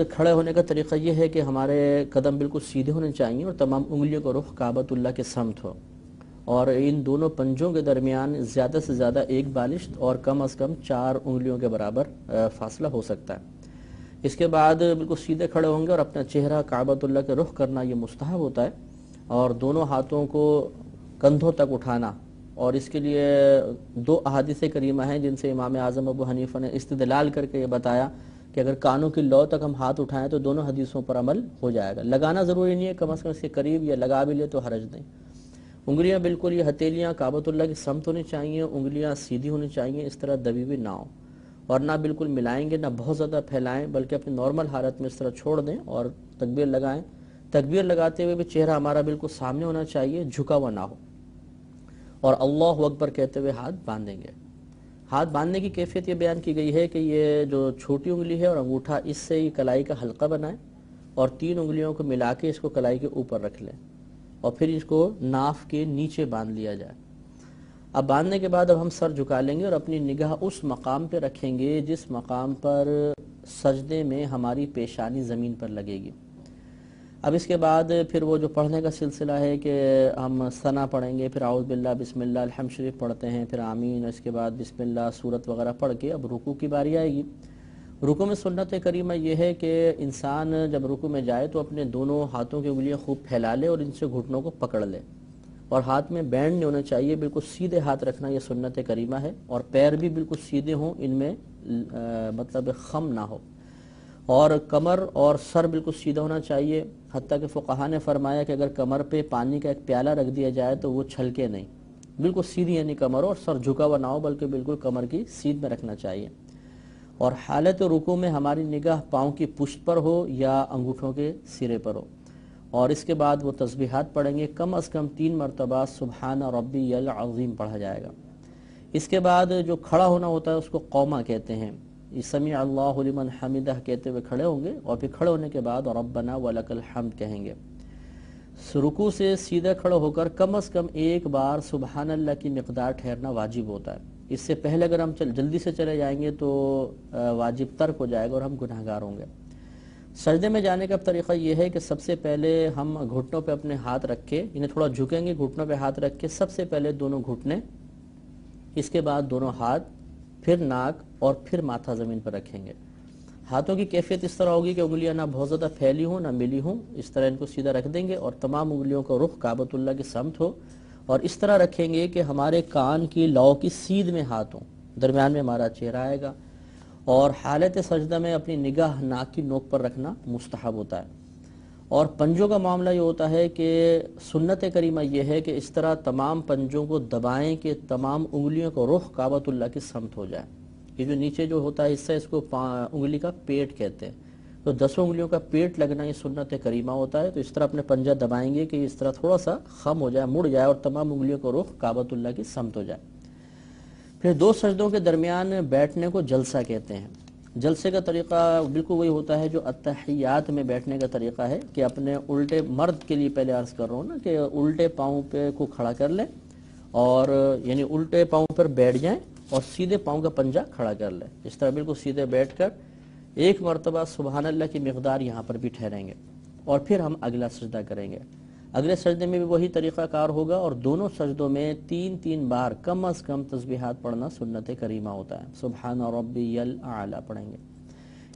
کھڑے ہونے کا طریقہ یہ ہے کہ ہمارے قدم بالکل سیدھے ہونے چاہیے اور تمام انگلیوں کا رخ کعبۃ اللہ کے سمت ہو، اور ان دونوں پنجوں کے درمیان زیادہ سے زیادہ ایک بالشت اور کم از کم 4 انگلیوں کے برابر فاصلہ ہو سکتا ہے۔ اس کے بعد بالکل سیدھے کھڑے ہوں گے اور اپنا چہرہ کعبۃ اللہ کے رخ کرنا یہ مستحب ہوتا ہے، اور دونوں ہاتھوں کو کندھوں تک اٹھانا، اور اس کے لیے 2 احادیث کریمہ ہیں جن سے امام اعظم ابو حنیفہ نے استدلال کر کے یہ بتایا کہ اگر کانوں کی لو تک ہم ہاتھ اٹھائیں تو دونوں حدیثوں پر عمل ہو جائے گا۔ لگانا ضروری نہیں ہے، کم از کم اس کے قریب یا لگا بھی لے تو حرج نہیں۔ انگلیاں بالکل یہ ہتھیلیاں کعبۃ اللہ کی سمت ہونی چاہیے، انگلیاں سیدھی ہونی چاہیے، اس طرح دبی ہوئی نہ ہو، اور نہ بالکل ملائیں گے نہ بہت زیادہ پھیلائیں، بلکہ اپنی نارمل حالت میں اس طرح چھوڑ دیں اور تکبیر لگائیں۔ تکبیر لگاتے ہوئے بھی چہرہ ہمارا بالکل سامنے ہونا چاہیے، جھکا ہوا نہ ہو، اور اللہ اکبر کہتے ہوئے ہاتھ باندھیں گے۔ ہاتھ باندھنے کی کیفیت یہ بیان کی گئی ہے کہ یہ جو چھوٹی انگلی ہے اور انگوٹھا، اس سے ہی کلائی کا حلقہ بنائیں اور 3 انگلیوں کو ملا کے اس کو کلائی کے اوپر رکھ لیں، اور پھر اس کو ناف کے نیچے باندھ لیا جائے۔ اب باندھنے کے بعد اب ہم سر جھکا لیں گے اور اپنی نگاہ اس مقام پہ رکھیں گے جس مقام پر سجدے میں ہماری پیشانی زمین پر لگے گی۔ اب اس کے بعد پھر وہ جو پڑھنے کا سلسلہ ہے کہ ہم ثنا پڑھیں گے، پھر اعوذ باللہ بسم اللہ الحمد شریف پڑھتے ہیں، پھر آمین، اس کے بعد بسم اللہ سورت وغیرہ پڑھ کے اب رکوع کی باری آئے گی۔ رکوع میں سنت کریمہ یہ ہے کہ انسان جب رکوع میں جائے تو اپنے دونوں ہاتھوں کی انگلیاں خوب پھیلا لے اور ان سے گھٹنوں کو پکڑ لے، اور ہاتھ میں بینڈ نہیں ہونا چاہیے، بالکل سیدھے ہاتھ رکھنا یہ سنت کریمہ ہے، اور پیر بھی بالکل سیدھے ہوں، ان میں مطلب خم نہ ہو، اور کمر اور سر بالکل سیدھا ہونا چاہیے۔ حتیٰ کہ فقہا نے فرمایا کہ اگر کمر پہ پانی کا ایک پیالہ رکھ دیا جائے تو وہ چھلکے نہیں، بالکل سیدھی یعنی کمر، اور سر جھکا ہوا نہ ہو بلکہ بالکل کمر کی سیدھ میں رکھنا چاہیے۔ اور حالت رکوع میں ہماری نگاہ پاؤں کی پشت پر ہو یا انگوٹھوں کے سرے پر ہو، اور اس کے بعد وہ تسبیحات پڑھیں گے، کم از کم 3 مرتبہ سبحان ربی العظیم پڑھا جائے گا۔ اس کے بعد جو کھڑا ہونا ہوتا ہے اس کو قومہ کہتے ہیں، سمیع اللہ لمن حمدہ کہتے ہوئے کھڑے ہوں گے، اور پھر کھڑے ہونے کے بعد ربنا ولک الحمد کہیں گے۔ رکوع سے سیدھے کھڑے ہو کر کم از کم 1 بار سبحان اللہ کی مقدار ٹھہرنا واجب ہوتا ہے۔ اس سے پہلے اگر ہم جلدی سے چلے جائیں گے تو واجب ترک ہو جائے گا اور ہم گناہگار ہوں گے۔ سجدے میں جانے کا طریقہ یہ ہے کہ سب سے پہلے ہم گھٹنوں پہ اپنے ہاتھ رکھ کے انہیں تھوڑا جھکیں گے، گھٹنوں پہ ہاتھ رکھ کے سب سے پہلے دونوں گھٹنے، اس کے بعد دونوں ہاتھ، پھر ناک، اور پھر ماتھا زمین پر رکھیں گے۔ ہاتھوں کی کیفیت اس طرح ہوگی کہ انگلیاں نہ بہت زیادہ پھیلی ہوں نہ ملی ہوں، اس طرح ان کو سیدھا رکھ دیں گے، اور تمام انگلیوں کا رخ کعبۃ اللہ کی سمت ہو، اور اس طرح رکھیں گے کہ ہمارے کان کی لو کی سیدھ میں ہاتھ ہوں، درمیان میں ہمارا چہرہ آئے گا، اور حالت سجدہ میں اپنی نگاہ ناک کی نوک پر رکھنا مستحب ہوتا ہے۔ اور پنجوں کا معاملہ یہ ہوتا ہے کہ سنت کریمہ یہ ہے کہ اس طرح تمام پنجوں کو دبائیں کہ تمام انگلیوں کا رخ کعبۃ اللہ کی سمت ہو جائے۔ یہ جو نیچے جو ہوتا ہے حصہ، اس کو انگلی کا پیٹ کہتے ہیں، تو 10 انگلیوں کا پیٹ لگنا یہ سنت کریمہ ہوتا ہے۔ تو اس طرح اپنے پنجہ دبائیں گے کہ اس طرح تھوڑا سا خم ہو جائے، مڑ جائے، اور تمام انگلیوں کا رخ کعبۃ اللہ کی سمت ہو جائے۔ پھر 2 سجدوں کے درمیان بیٹھنے کو جلسہ کہتے ہیں۔ جلسے کا طریقہ بالکل وہی ہوتا ہے جو اتحیات میں بیٹھنے کا طریقہ ہے، کہ اپنے الٹے، مرد کے لیے پہلے عرض کر رہا ہوں نا، کہ الٹے پاؤں پہ کو کھڑا کر لیں، اور یعنی الٹے پاؤں پر بیٹھ جائیں اور سیدھے پاؤں کا پنجہ کھڑا کر لیں، اس طرح بالکل سیدھے بیٹھ کر 1 مرتبہ سبحان اللہ کی مقدار یہاں پر بھی ٹھہریں گے، اور پھر ہم اگلا سجدہ کریں گے۔ اگلے سجدے میں بھی وہی طریقہ کار ہوگا، اور دونوں سجدوں میں 3 بار کم از کم تسبیحات پڑھنا سنت کریمہ ہوتا ہے، سبحان ربی الاعلی پڑھیں گے۔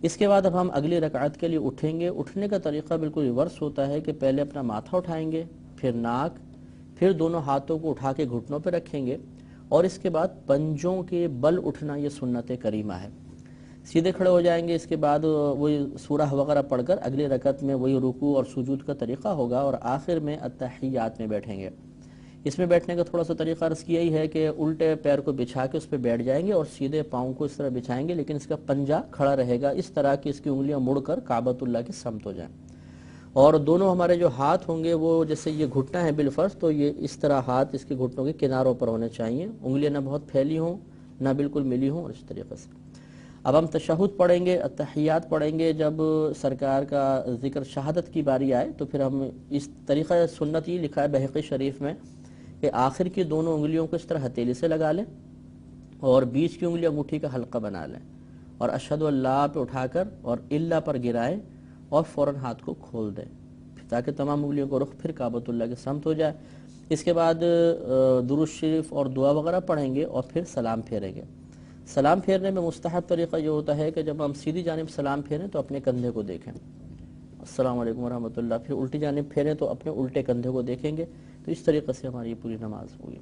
اس کے بعد اب ہم اگلی رکعت کے لیے اٹھیں گے۔ اٹھنے کا طریقہ بالکل ریورس ہوتا ہے کہ پہلے اپنا ماتھا اٹھائیں گے، پھر ناک، پھر دونوں ہاتھوں کو اٹھا کے گھٹنوں پہ رکھیں گے، اور اس کے بعد پنجوں کے بل اٹھنا یہ سنت کریمہ ہے۔ سیدھے کھڑے ہو جائیں گے، اس کے بعد وہی سورہ وغیرہ پڑھ کر اگلی رکعت میں وہی رکوع اور سجود کا طریقہ ہوگا، اور آخر میں اتحیات میں بیٹھیں گے۔ اس میں بیٹھنے کا تھوڑا سا طریقہ عرض کیا ہی ہے کہ الٹے پیر کو بچھا کے اس پہ بیٹھ جائیں گے، اور سیدھے پاؤں کو اس طرح بچھائیں گے، لیکن اس کا پنجہ کھڑا رہے گا اس طرح کہ اس کی انگلیاں مڑ کر کعبۃ اللہ کی سمت ہو جائیں، اور دونوں ہمارے جو ہاتھ ہوں گے وہ جیسے یہ گھٹنا ہے بالفرض، تو یہ اس طرح ہاتھ اس کے گھٹنوں کے کناروں پر ہونے چاہیے، انگلیاں نہ بہت پھیلی ہوں نہ بالکل ملی ہوں، اور اس طریقے سے اب ہم تشہد پڑھیں گے، اتحیات پڑھیں گے۔ جب سرکار کا ذکر شہادت کی باری آئے تو پھر ہم اس طریقہ سنت یہ لکھا ہے بہقی شریف میں کہ آخر کی دونوں انگلیوں کو اس طرح ہتھیلی سے لگا لیں، اور بیچ کی انگلی انگوٹھی کا حلقہ بنا لیں، اور اشہد اللہ پہ اٹھا کر اور اللہ پر گرائیں، اور فوراً ہاتھ کو کھول دیں تاکہ تمام انگلیوں کو رخ پھر کعبۃ اللہ کے سمت ہو جائے. اس کے بعد درود شریف اور دعا وغیرہ پڑھیں گے اور پھر سلام پھیریں گے. سلام پھیرنے میں مستحب طریقہ یہ ہوتا ہے کہ جب ہم سیدھی جانب سلام پھیریں تو اپنے کندھے کو دیکھیں, السلام علیکم ورحمۃ اللہ, پھر الٹی جانب پھیریں تو اپنے الٹے کندھے کو دیکھیں گے. تو اس طریقے سے ہماری یہ پوری نماز ہوئی.